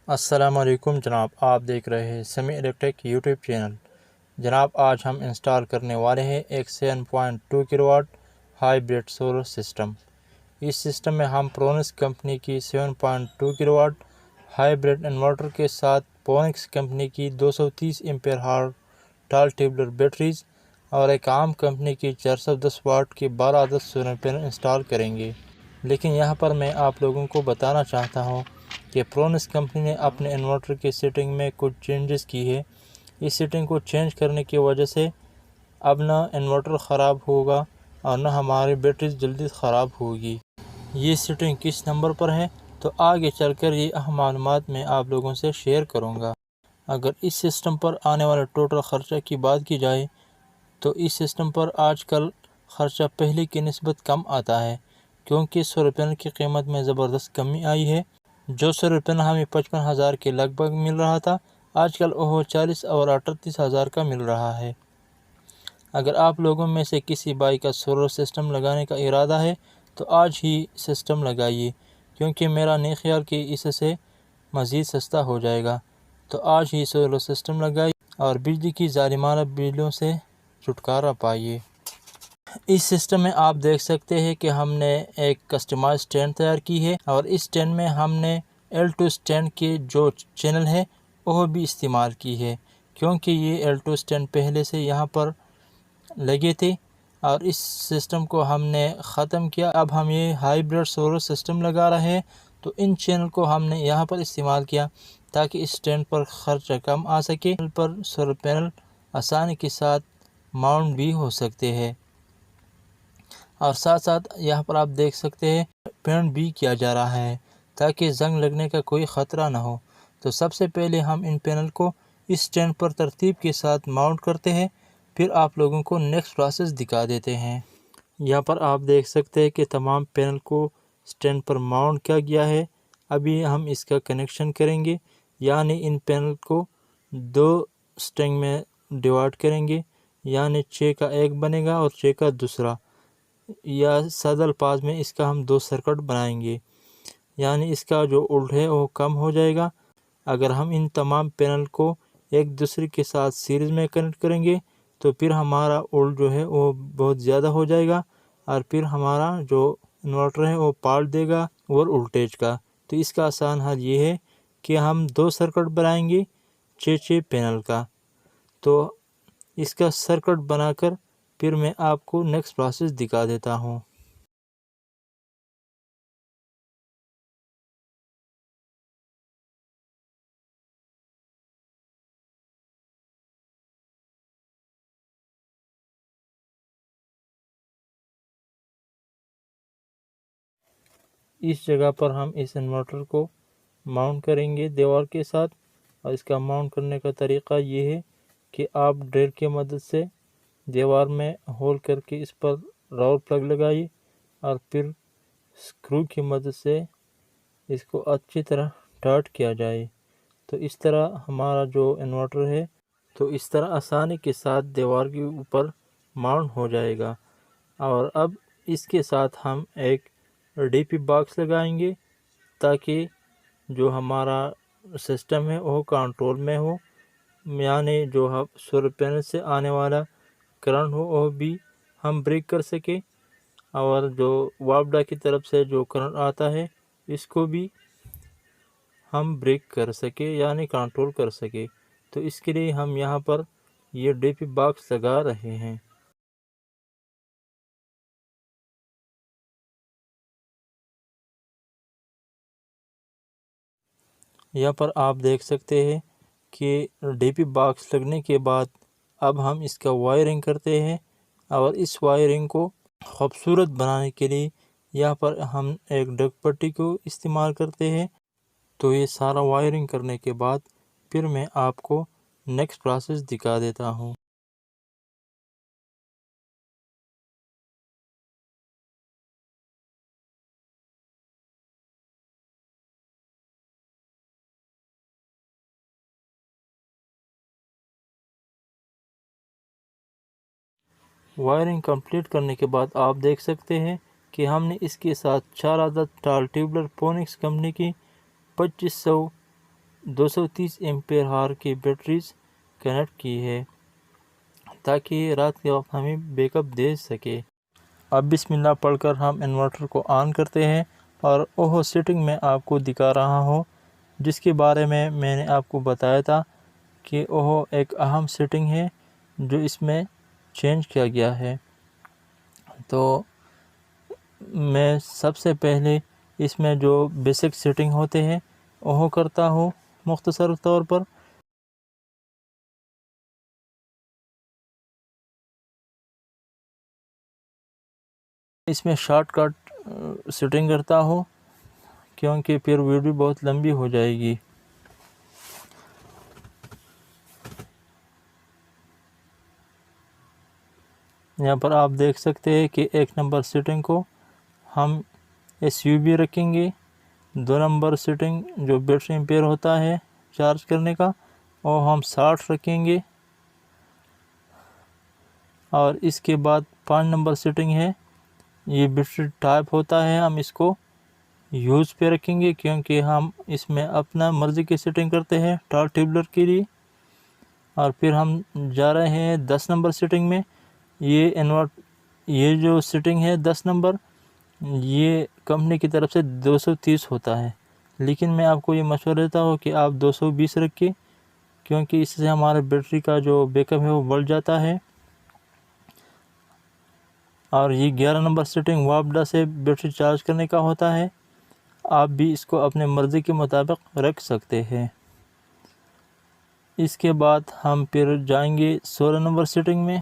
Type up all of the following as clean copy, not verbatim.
السلام علیکم جناب، آپ دیکھ رہے ہیں سمیع الیکٹرک یوٹیوب چینل۔ جناب آج ہم انسٹال کرنے والے ہیں ایک 7.2 kilo watt hybrid solar system. اس سسٹم میں ہم پرونکس کمپنی کی 7.2 کلو واٹ ہائیبرڈ انورٹر کے ساتھ پرونکس کمپنی کی 230 ایمپیئر ہار ٹال ٹیوبولر بیٹریز اور ایک عام کمپنی کی 410 واٹ کی 12 عدد سولر پینل انسٹال کریں گے۔ لیکن یہاں پر میں آپ لوگوں کو بتانا چاہتا ہوں کہ پرونکس کمپنی نے اپنے انورٹر کی سیٹنگ میں کچھ چینجز کی ہے۔ اس سیٹنگ کو چینج کرنے کی وجہ سے اب نہ انورٹر خراب ہوگا اور نہ ہماری بیٹریز جلدی خراب ہوگی۔ یہ سیٹنگ کس نمبر پر ہے تو آگے چل کر یہ اہم معلومات میں آپ لوگوں سے شیئر کروں گا۔ اگر اس سسٹم پر آنے والے ٹوٹل خرچہ کی بات کی جائے تو اس سسٹم پر آج کل خرچہ پہلے کی نسبت کم آتا ہے، کیونکہ سولر پینل کی قیمت میں زبردست کمی آئی ہے۔ جو سولر پینل ہمیں 55,000 کے لگ بھگ مل رہا تھا، آج کل وہ 40 اور 38,000 کا مل رہا ہے۔ اگر آپ لوگوں میں سے کسی بھائی کا سولر سسٹم لگانے کا ارادہ ہے تو آج ہی سسٹم لگائیے، کیونکہ میرا نہیں خیال کہ اس سے مزید سستا ہو جائے گا۔ تو آج ہی سولر سسٹم لگائیے اور بجلی کی ظالمانہ بلوں سے چھٹکارا پائیے۔ اس سسٹم میں آپ دیکھ سکتے ہیں کہ ہم نے ایک کسٹمائز اسٹینڈ تیار کی ہے، اور اس اسٹینڈ میں ہم نے L2 اسٹینڈ کے جو چینل ہے وہ بھی استعمال کی ہے، کیونکہ یہ L2 اسٹینڈ پہلے سے یہاں پر لگے تھے اور اس سسٹم کو ہم نے ختم کیا۔ اب ہم یہ ہائیبرڈ سولر سسٹم لگا رہے ہیں، تو ان چینل کو ہم نے یہاں پر استعمال کیا تاکہ اس اسٹینڈ پر خرچہ کم آ سکے، پر سولر پینل آسانی کے ساتھ ماؤنٹ بھی ہو سکتے ہیں۔ اور ساتھ ساتھ یہاں پر آپ دیکھ سکتے ہیں پینٹ بھی کیا جا رہا ہے تاکہ زنگ لگنے کا کوئی خطرہ نہ ہو۔ تو سب سے پہلے ہم ان پینل کو اس اسٹینڈ پر ترتیب کے ساتھ ماؤنٹ کرتے ہیں، پھر آپ لوگوں کو نیکسٹ پروسیس دکھا دیتے ہیں۔ یہاں پر آپ دیکھ سکتے ہیں کہ تمام پینل کو اسٹینڈ پر ماؤنٹ کیا گیا ہے۔ ابھی ہم اس کا کنیکشن کریں گے، یعنی ان پینل کو دو اسٹینگ میں ڈیوائڈ کریں گے، یعنی 6 کا ایک بنے گا اور 6 کا دوسرا، یا سادہ الفاظ میں اس کا ہم 2 سرکٹ بنائیں گے، یعنی اس کا جو اولٹ ہے وہ کم ہو جائے گا۔ اگر ہم ان تمام پینل کو ایک دوسرے کے ساتھ سیریز میں کنیکٹ کریں گے تو پھر ہمارا اولٹ جو ہے وہ بہت زیادہ ہو جائے گا، اور پھر ہمارا جو انورٹر ہے وہ پالٹ دے گا اور وولٹیج کا۔ تو اس کا آسان حل یہ ہے کہ ہم 2 سرکٹ بنائیں گے 6 پینل کا۔ تو اس کا سرکٹ بنا کر پھر میں آپ کو نیکسٹ پروسیس دکھا دیتا ہوں۔ اس جگہ پر ہم اس انورٹر کو ماؤنٹ کریں گے دیوار کے ساتھ، اور اس کا ماؤنٹ کرنے کا طریقہ یہ ہے کہ آپ ڈرل کی مدد سے دیوار میں ہول کر کے اس پر راؤنڈ پلگ لگائیے، اور پھر اسکرو کی مدد سے اس کو اچھی طرح ٹائٹ کیا جائے۔ تو اس طرح ہمارا جو انورٹر ہے تو اس طرح آسانی کے ساتھ دیوار کے اوپر ماؤنٹ ہو جائے گا۔ اور اب اس کے ساتھ ہم ایک DP باکس لگائیں گے تاکہ جو ہمارا سسٹم ہے وہ کنٹرول میں ہو، یعنی جو سولر پینل سے آنے والا کرنٹ ہو وہ بھی ہم بریک کر سکیں، اور جو واپڈا کی طرف سے جو کرنٹ آتا ہے اس کو بھی ہم بریک کر سکیں، یعنی کنٹرول کر سکیں۔ تو اس کے لیے ہم یہاں پر یہ DP باکس لگا رہے ہیں۔ یہاں پر آپ دیکھ سکتے ہیں کہ DP باکس لگنے کے بعد اب ہم اس کا وائرنگ کرتے ہیں، اور اس وائرنگ کو خوبصورت بنانے کے لیے یہاں پر ہم ایک ڈگ پٹی کو استعمال کرتے ہیں۔ تو یہ سارا وائرنگ کرنے کے بعد پھر میں آپ کو نیکسٹ پروسیس دکھا دیتا ہوں۔ وائرنگ کمپلیٹ کرنے کے بعد آپ دیکھ سکتے ہیں کہ ہم نے اس کے ساتھ 4 عدد ٹال ٹیوبولر پونکس کمپنی کی 2500 230 ایمپیئر ہار کی بیٹریز کنیکٹ کی ہے تاکہ رات کے وقت ہمیں بیک اپ دے سکے۔ اب بسم اللہ پڑھ کر ہم انورٹر کو آن کرتے ہیں اور وہ سیٹنگ میں آپ کو دکھا رہا ہوں جس کے بارے میں نے آپ کو بتایا تھا کہ وہ ایک اہم سیٹنگ ہے جو اس میں چینج کیا گیا ہے۔ تو میں سب سے پہلے اس میں جو بیسک سیٹنگ ہوتے ہیں وہ کرتا ہوں مختصر طور پر۔ اس میں شارٹ کٹ سیٹنگ کرتا ہوں کیونکہ پھر ویڈیو بہت لمبی ہو جائے گی۔ یہاں پر آپ دیکھ سکتے ہیں کہ 1 نمبر سیٹنگ کو ہم SUB رکھیں گے، 2 نمبر سیٹنگ جو بیٹری ایمپیئر ہوتا ہے چارج کرنے کا وہ ہم 60 رکھیں گے، اور اس کے بعد 5 نمبر سیٹنگ ہے، یہ بیٹری ٹائپ ہوتا ہے، ہم اس کو یوز پہ رکھیں گے کیونکہ ہم اس میں اپنا مرضی کی سیٹنگ کرتے ہیں ٹال ٹیبلر کے لیے۔ اور پھر ہم جا رہے ہیں 10 نمبر سیٹنگ میں۔ یہ جو سیٹنگ ہے 10 نمبر یہ کمپنی کی طرف سے 230 ہوتا ہے، لیکن میں آپ کو یہ مشورہ دیتا ہوں کہ آپ 220 رکھیں کیونکہ اس سے ہمارے بیٹری کا جو بیک اپ ہے وہ بڑھ جاتا ہے۔ اور یہ 11 نمبر سیٹنگ وابڈا سے بیٹری چارج کرنے کا ہوتا ہے، آپ بھی اس کو اپنے مرضی کے مطابق رکھ سکتے ہیں۔ اس کے بعد ہم پھر جائیں گے 16 نمبر سیٹنگ میں۔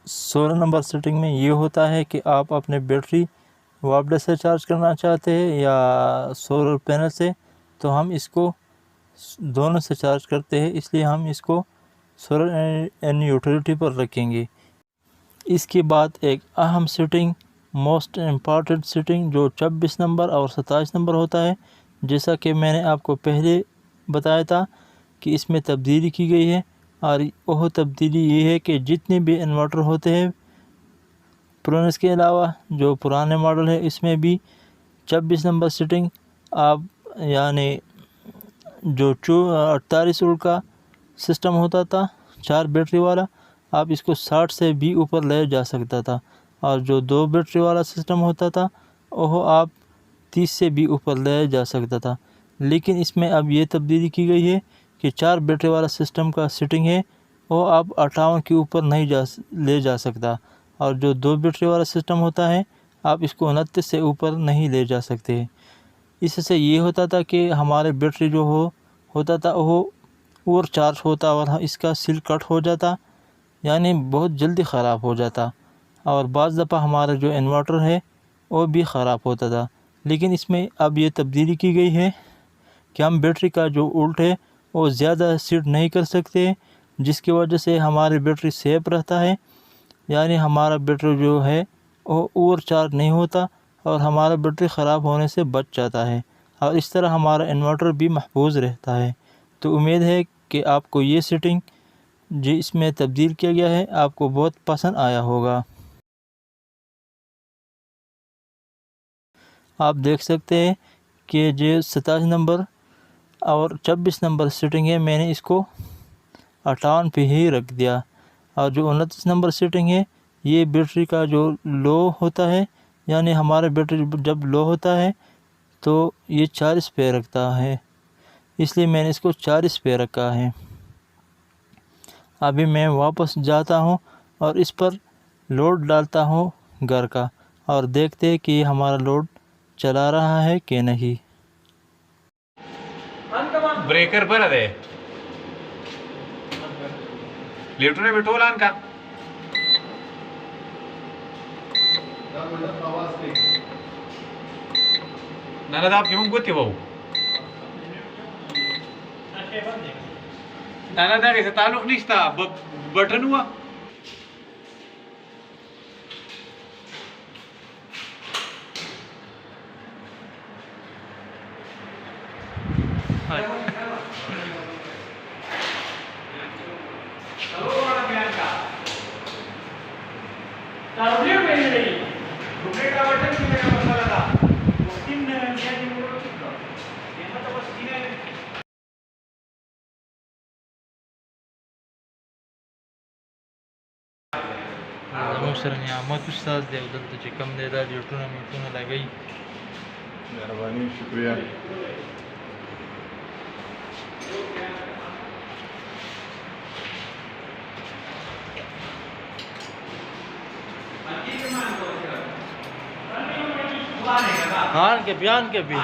16 نمبر سیٹنگ میں یہ ہوتا ہے کہ آپ اپنے بیٹری وابڈا سے چارج کرنا چاہتے ہیں یا سولر پینل سے، تو ہم اس کو دونوں سے چارج کرتے ہیں، اس لیے ہم اس کو سولر اینڈ یوٹیلیٹی پر رکھیں گے۔ اس کے بعد ایک اہم سیٹنگ، موسٹ امپارٹنٹ سیٹنگ جو 26 نمبر اور 27 نمبر ہوتا ہے، جیسا کہ میں نے آپ کو پہلے بتایا تھا کہ اس میں تبدیلی کی گئی ہے، اور وہ تبدیلی یہ ہے کہ جتنے بھی انورٹر ہوتے ہیں پرونس کے علاوہ جو پرانے ماڈل ہے اس میں بھی 26 نمبر سیٹنگ آپ یعنی جو 48 وولٹ کا سسٹم ہوتا تھا 4 بیٹری والا، آپ اس کو 60 سے بھی اوپر لے جا سکتا تھا، اور جو 2 بیٹری والا سسٹم ہوتا تھا وہ آپ 30 سے بھی اوپر لے جا سکتا تھا۔ لیکن اس میں اب یہ تبدیلی کی گئی ہے کہ 4 بیٹری والا سسٹم کا سیٹنگ ہے وہ آپ 58 کے اوپر نہیں لے جا سکتا، اور جو 2 بیٹری والا سسٹم ہوتا ہے آپ اس کو 29 سے اوپر نہیں لے جا سکتے۔ اس سے یہ ہوتا تھا کہ ہمارے بیٹری جو ہوتا تھا وہ اوور چارج ہوتا اور اس کا سیل کٹ ہو جاتا، یعنی بہت جلدی خراب ہو جاتا، اور بعض دفعہ ہمارا جو انورٹر ہے وہ بھی خراب ہوتا تھا۔ لیکن اس میں اب یہ تبدیلی کی گئی ہے کہ ہم بیٹری کا جو وولٹ ہے وہ زیادہ سیٹ نہیں کر سکتے، جس کی وجہ سے ہماری بیٹری سیف رہتا ہے، یعنی ہمارا بیٹری جو ہے وہ اوور چارج نہیں ہوتا اور ہمارا بیٹری خراب ہونے سے بچ جاتا ہے، اور اس طرح ہمارا انورٹر بھی محفوظ رہتا ہے۔ تو امید ہے کہ آپ کو یہ سیٹنگ جو اس میں تبدیل کیا گیا ہے آپ کو بہت پسند آیا ہوگا۔ آپ دیکھ سکتے ہیں کہ جو 27 نمبر اور 26 نمبر سیٹنگ ہے میں نے اس کو 58 پہ ہی رکھ دیا، اور جو 29 نمبر سیٹنگ ہے یہ بیٹری کا جو لو ہوتا ہے، یعنی ہمارا بیٹری جب لو ہوتا ہے تو یہ 40 پہ رکھتا ہے، اس لیے میں نے اس کو 40 پہ رکھا ہے۔ ابھی میں واپس جاتا ہوں اور اس پر لوڈ ڈالتا ہوں گھر کا، اور دیکھتے ہیں کہ یہ ہمارا لوڈ چلا رہا ہے کہ نہیں۔ بریکر پر ہے لیٹر میں ٹولان کا نہ آپ کی گوتی بہو نہ تعلق نشتا بٹن ہوا سره نعمت استاد دی او دلته چې کوم دی دا لیټونه میټونه لګوي. مهرباني شکریہ. ہاں کے بیان کے بھی